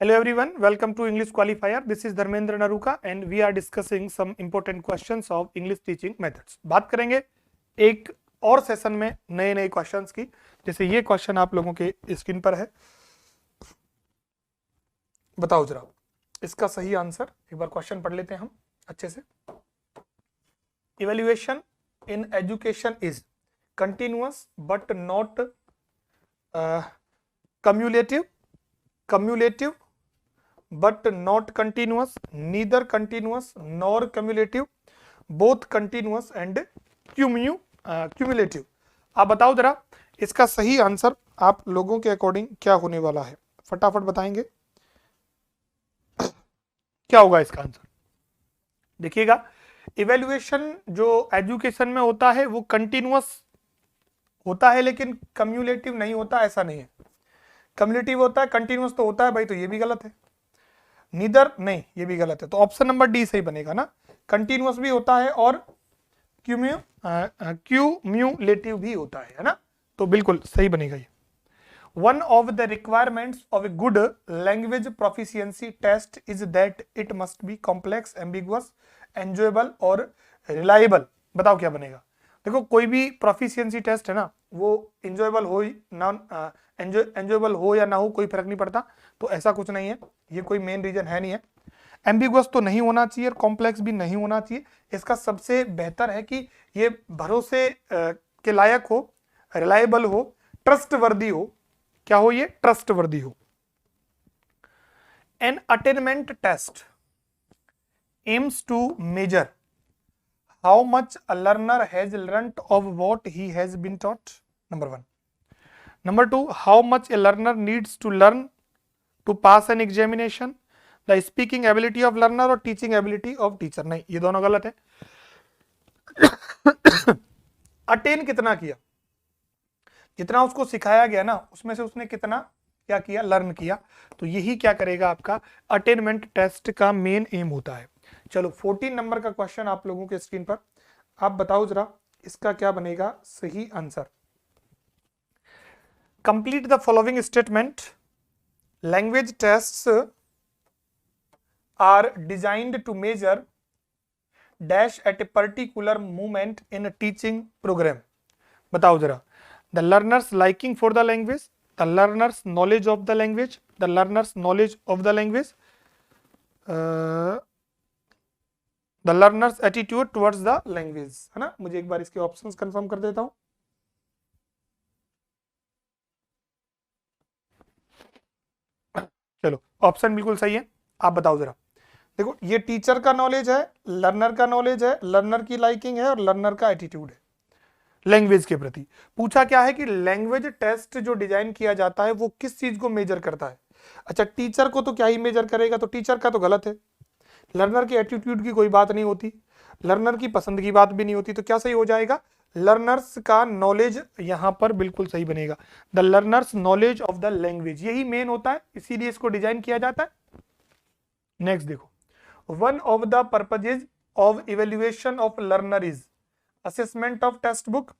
Hello everyone, welcome to English Qualifier. This is Dharmendra Naruka and we are discussing some important questions of English teaching methods. बात करेंगे एक और session में नए नए questions की, जैसे ये क्वेश्चन आप लोगों के स्क्रीन पर है। बताओ जरा इसका सही आंसर, एक बार क्वेश्चन पढ़ लेते हैं हम अच्छे से। Evaluation in education is continuous but not cumulative but not continuous, neither continuous nor cumulative, both continuous and cumulative। आप बताओ जरा इसका सही आंसर आप लोगों के अकॉर्डिंग क्या होने वाला है, फटाफट बताएंगे क्या होगा इसका आंसर। देखिएगा, इवेल्युएशन जो एजुकेशन में होता है वो कंटिन्यूअस होता है लेकिन कम्युलेटिव नहीं होता, ऐसा नहीं है। कम्युलेटिव होता है, कंटिन्यूअस तो होता है भाई, तो ये भी गलत है। नीदर नहीं, ये भी गलत है, तो ऑप्शन नंबर डी सही बनेगा ना। कंटिन्यूअस भी होता है और क्यूम्यूलेटिव भी होता है ना, तो बिल्कुल सही बनेगा ये। One of the requirements of a good language proficiency test is that it must be complex, ambiguous, enjoyable और रिलायबल। बताओ क्या बनेगा। देखो, कोई भी प्रोफिशिएंसी टेस्ट है ना, वो इंजॉयबल हो ना, एंजॉयबल हो या ना हो कोई फर्क नहीं पड़ता, तो ऐसा कुछ नहीं है, ये कोई मेन रीजन है नहीं है। एम्बिगुअस तो नहीं होना चाहिए और कॉम्प्लेक्स भी नहीं होना चाहिए। इसका सबसे बेहतर है कि ये भरोसे के लायक हो, रिलायबल हो, ट्रस्टवर्दी हो। क्या हो ये? ट्रस्टवर्दी हो। An attainment test aims to measure how much a learner has learnt of what he has been taught, number 1. Number 2, how much a learner needs to learn to pass an examination, the speaking ability of learner और teaching ability of teacher। नहीं, ये दोनों गलत है। Attain कितना किया, जितना उसको सिखाया गया ना उसमें से उसने कितना क्या किया, लर्न किया, तो यही क्या करेगा आपका अटेनमेंट टेस्ट का मेन एम होता है। चलो 14 नंबर का क्वेश्चन आप लोगों के स्क्रीन पर, आप बताओ जरा इसका क्या बनेगा सही answer. Complete the following statement, language tests are designed to measure dash at a particular moment in teaching program. बताओ जरा, the learners liking for the language, the learners knowledge of the language, the learners knowledge of the language, the learners attitude towards the language, है ना। मुझे एक बार इसके options confirm कर देता हूं। चलो ऑप्शन बिल्कुल सही है, आप बताओ जरा। देखो, ये टीचर का नॉलेज है, लर्नर का नॉलेज है, लर्नर की लाइकिंग है और लर्नर का एटीट्यूड है लैंग्वेज के प्रति। पूछा क्या है कि लैंग्वेज टेस्ट जो डिजाइन किया जाता है वो किस चीज को मेजर करता है। अच्छा, टीचर को तो क्या ही मेजर करेगा, तो टीचर का तो गलत है। लर्नर की एटीट्यूड की कोई बात नहीं होती, लर्नर की पसंद की बात भी नहीं होती, तो क्या सही हो जाएगा, लर्नर्स का नॉलेज यहां पर बिल्कुल सही बनेगा। The learners knowledge of the language, यही मेन होता है, इसीलिए इसको डिजाइन किया जाता है। नेक्स्ट देखो, one of the purposes of evaluation of learner is assessment of text book,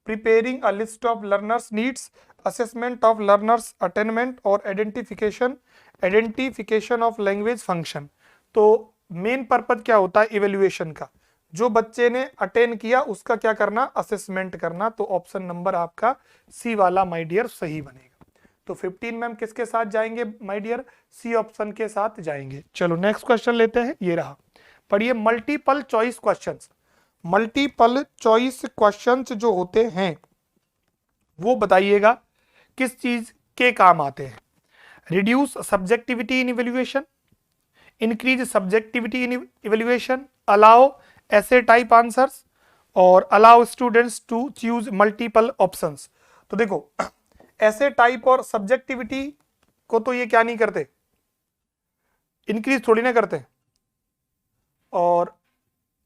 preparing a list of learners needs, assessment of learners attainment और identification of language function। तो मेन पर्पज क्या होता है evaluation का, जो बच्चे ने अटेन किया उसका क्या करना, असेसमेंट करना। तो ऑप्शन नंबर आपका सी वाला माय डियर सही बनेगा। तो 15 में हम किसके साथ जाएंगे माय डियर, सी ऑप्शन के साथ जाएंगे। चलो नेक्स्ट क्वेश्चन लेते हैं, ये रहा, पढ़िए। Multiple choice questions, multiple choice questions जो होते हैं वो बताइएगा किस चीज के काम आते हैं। Reduce subjectivity in evaluation, increase subjectivity in evaluation, allow ऐसे टाइप आंसर्स और allow students to choose multiple options. तो देखो, ऐसे टाइप और सब्जेक्टिविटी को तो ये क्या नहीं करते, इंक्रीज थोड़ी ना करते, और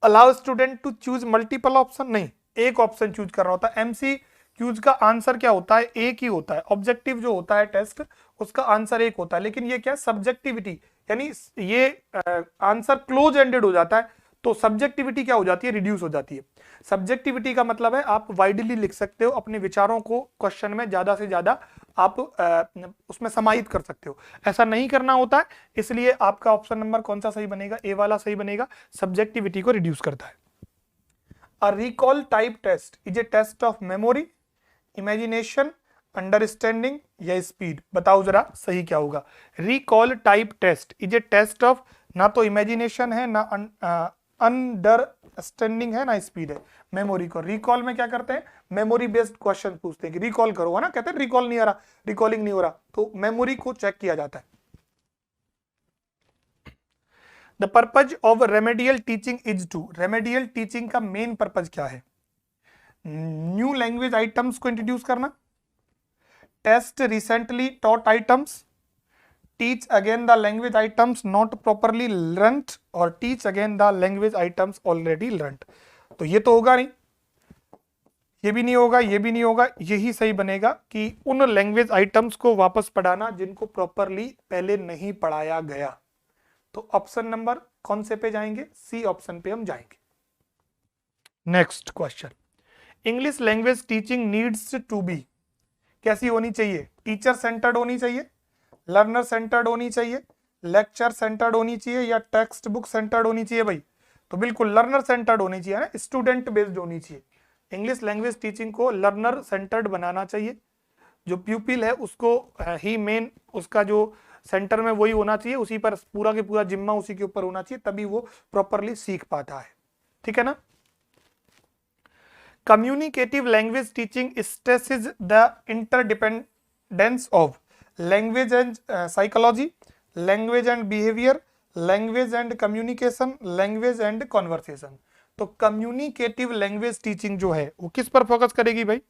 allow student to choose multiple option नहीं, एक ऑप्शन चूज करना होता है। MCQs का आंसर क्या होता है, एक ही होता है। ऑब्जेक्टिव जो होता है टेस्ट, उसका आंसर एक होता है, लेकिन ये क्या सब्जेक्टिविटी, यानी ये आंसर क्लोज एंडेड हो जाता है, तो सब्जेक्टिविटी क्या हो जाती है, रिड्यूस हो जाती है। सब्जेक्टिविटी का मतलब है आप वाइडली लिख सकते हो, अपने विचारों को क्वेश्चन में ज्यादा से ज्यादा आप उसमें समाहित कर सकते हो। ऐसा नहीं करना होता है, इसलिए आपका ऑप्शन नंबर कौन सा सही बनेगा, ए वाला सही बनेगा, सब्जेक्टिविटी को रिड्यूस करता है। A recall type test is a test of memory, imagination, understanding या स्पीड। बताओ जरा सही क्या होगा। Recall type test is a test of, ना तो इमेजिनेशन है, ना अंडरस्टैंडिंग है, ना स्पीड है। मेमोरी को रिकॉल में क्या करते हैं, मेमोरी बेस्ड क्वेश्चन पूछते हैं कि रिकॉल करो, है ना, कहते हैं रिकॉल नहीं आ रहा, रिकॉलिंग नहीं हो रहा, तो मेमोरी को चेक किया जाता है। The purpose of remedial teaching is to, remedial teaching का मेन पर्पज क्या है, न्यू लैंग्वेज आइटम्स को इंट्रोड्यूस करना, test recently taught items, teach again the language items not properly learned, और teach again the language items already learned. तो ये तो होगा नहीं, ये भी नहीं होगा, ये भी नहीं होगा, यही सही बनेगा कि उन लैंग्वेज आइटम्स को वापस पढ़ाना जिनको प्रॉपरली पहले नहीं पढ़ाया गया। तो ऑप्शन नंबर कौन से पे जाएंगे, सी ऑप्शन पे हम जाएंगे। Next question, English language teaching needs to be, कैसी होनी चाहिए, टीचर सेंटर्ड होनी चाहिए, लर्नर सेंटर्ड होनी चाहिए, लेक्चर सेंटर्ड होनी चाहिए, या टेक्स्ट बुक सेंटर्ड होनी चाहिए भाई। तो बिल्कुल लर्नर सेंटर्ड होनी चाहिए ना, स्टूडेंट बेस्ड होनी चाहिए। इंग्लिश लैंग्वेज टीचिंग को लर्नर सेंटर्ड बनाना चाहिए, जो प्यूपिल है उसको ही मेन, उसका जो सेंटर में वही होना चाहिए, उसी पर पूरा के पूरा जिम्मा उसी के ऊपर होना चाहिए, तभी वो प्रॉपरली सीख पाता है। ठीक है ना। Communicative language teaching stresses the interdependence of language and psychology, language and behaviour, language and communication, language and conversation. तो कम्युनिकेटिव लैंग्वेज टीचिंग जो है वो किस पर फोकस करेगी भाई,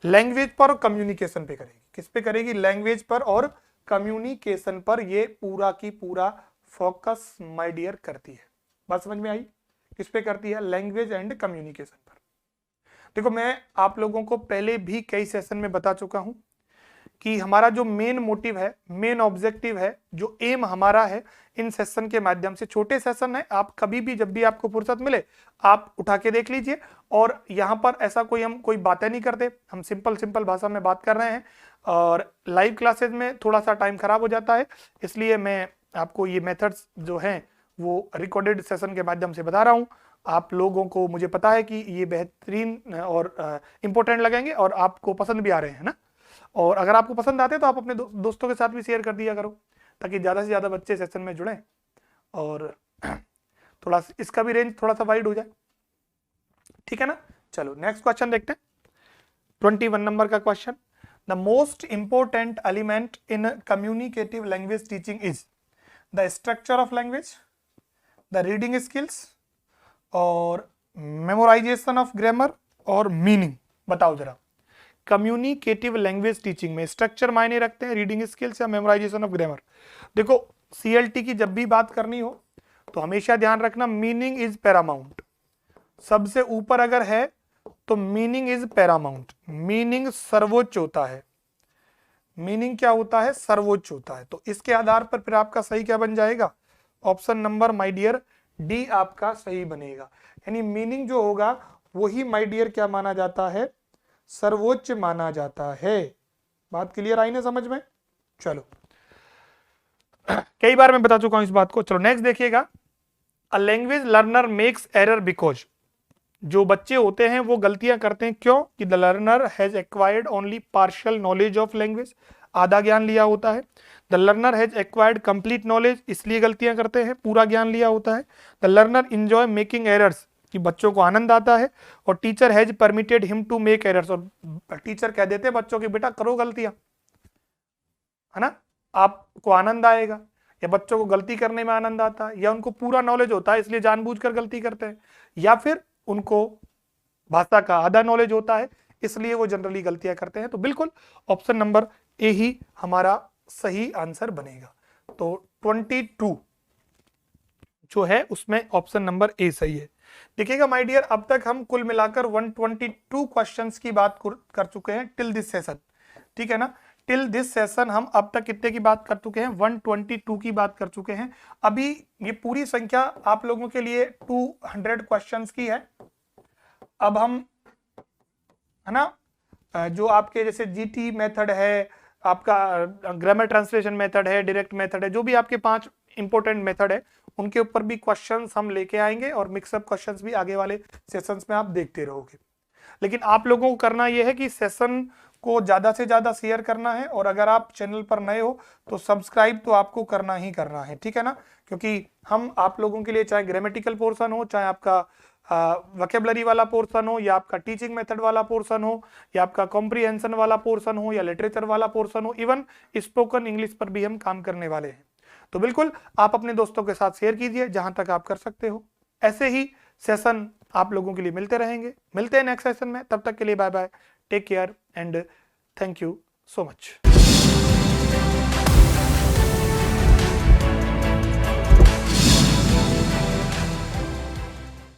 लैंग्वेज पर और कम्युनिकेशन पे करेगी। किस पे करेगी, लैंग्वेज पर और कम्युनिकेशन पर ये पूरा की पूरा फोकस माय डियर करती है। बात समझ में आई, किस पे करती है, लैंग्वेज एंड कम्युनिकेशन पर। देखो मैं आप लोगों को पहले भी कई सेशन में बता चुका हूं कि हमारा जो मेन मोटिव है, मेन ऑब्जेक्टिव है, जो एम हमारा है इन सेशन के माध्यम से, छोटे सेशन है, आप कभी भी जब भी आपको फुर्सत मिले आप उठा के देख लीजिए। और यहाँ पर ऐसा हम कोई बातें नहीं करते, हम सिंपल भाषा में बात कर रहे हैं, और लाइव क्लासेस में थोड़ा सा टाइम खराब हो जाता है, इसलिए मैं आपको ये मेथड्स जो हैं वो रिकॉर्डेड सेशन के माध्यम से बता रहा हूँ। आप लोगों को मुझे पता है कि ये बेहतरीन और इम्पोर्टेंट लगेंगे और आपको पसंद भी आ रहे हैं ना। और अगर आपको पसंद आते हैं तो आप अपने दोस्तों के साथ भी शेयर कर दिया करो, ताकि ज़्यादा से ज़्यादा बच्चे सेशन में जुड़ें और थोड़ा इसका भी रेंज थोड़ा सा वाइड हो जाए। ठीक है ना। चलो नेक्स्ट क्वेश्चन देखते हैं, 21 नंबर का question. The most important element in communicative language teaching is the structure of language, the reading skills, और मेमोराइजेशन ऑफ ग्रामर, और मीनिंग। बताओ जरा, कम्युनिकेटिव लैंग्वेज टीचिंग में स्ट्रक्चर मायने रखते हैं, रीडिंग स्किल्स या मेमोराइजेशन ऑफ ग्रामर। देखो सीएलटी की जब भी बात करनी हो तो हमेशा ध्यान रखना मीनिंग इज पैरामाउंट, सबसे ऊपर अगर है तो मीनिंग इज पैरामाउंट, मीनिंग सर्वोच्च होता है। मीनिंग क्या होता है, सर्वोच्च होता है। तो इसके आधार पर फिर आपका सही क्या बन जाएगा, option number my dear D आपका सही बनेगा। यानी मीनिंग जो होगा वही माय डियर क्या माना जाता है, सर्वोच्च माना जाता है। बात क्लियर आई ना समझ में। चलो कई बार मैं बता चुका हूं इस बात को। चलो नेक्स्ट देखिएगा, a language learner makes error because, जो बच्चे होते हैं वो गलतियां करते हैं क्यों, कि the learner has acquired only partial knowledge of language, आधा ज्ञान लिया होता है। The learner has acquired complete knowledge, इसलिए गलतियां करते हैं, पूरा ज्ञान लिया होता है। The learner enjoy making errors, कि बच्चों को आनंद आता है। और teacher has permitted him to make errors, और टीचर कह देते हैं बच्चों की बेटा करो गलतियां, है ना, आपको आनंद आएगा। या बच्चों को गलती करने में आनंद आता है, या उनको पूरा नॉलेज होता है इसलिए जानबूझकर गलती करते हैं, या फिर उनको भाषा का आधा नॉलेज होता है इसलिए वो जनरली गलतियां करते हैं। तो बिल्कुल ऑप्शन नंबर ए ही हमारा सही आंसर बनेगा। तो 22 जो है उसमें ऑप्शन नंबर ए सही है। देखिएगा माय डियर, अब तक हम कुल मिलाकर 122 क्वेश्चंस की बात कर चुके हैं टिल दिस सेशन। ठीक है ना, टिल दिस सेशन हम अब तक कितने की बात कर चुके हैं, 122 की बात कर चुके हैं। अभी ये पूरी संख्या आप लोगों के लिए 200 क्वेश्चंस की है। अब हम, है ना, जो आपके जैसे जीटी मेथड है, आपका ग्रामर ट्रांसलेशन मेथड है, डायरेक्ट मेथड है, जो भी आपके 5 इंपॉर्टेंट मेथड है उनके ऊपर भी क्वेश्चंस हम लेके आएंगे और मिक्सअप क्वेश्चंस भी आगे वाले सेशंस में आप देखते रहोगे। लेकिन आप लोगों को करना यह है कि सेशन को ज्यादा से ज्यादा शेयर करना है, और अगर आप चैनल पर नए हो तो सब्सक्राइब तो आपको करना ही करना है, ठीक है ना, क्योंकि हम आप लोगों के लिए चाहे ग्रामेटिकल पोर्शन हो, चाहे आपका वोकैबुलरी वाला पोर्शन हो, या आपका टीचिंग मेथड वाला पोर्शन हो, या आपका कॉम्प्रिहेंशन वाला पोर्शन हो, या लिटरेचर वाला पोर्शन हो, इवन स्पोकन इंग्लिश पर भी हम काम करने वाले हैं। तो बिल्कुल आप अपने दोस्तों के साथ शेयर कीजिए जहां तक आप कर सकते हो। ऐसे ही सेशन आप लोगों के लिए मिलते रहेंगे। मिलते हैं नेक्स्ट सेशन में, तब तक के लिए bye bye, take care and thank you so much.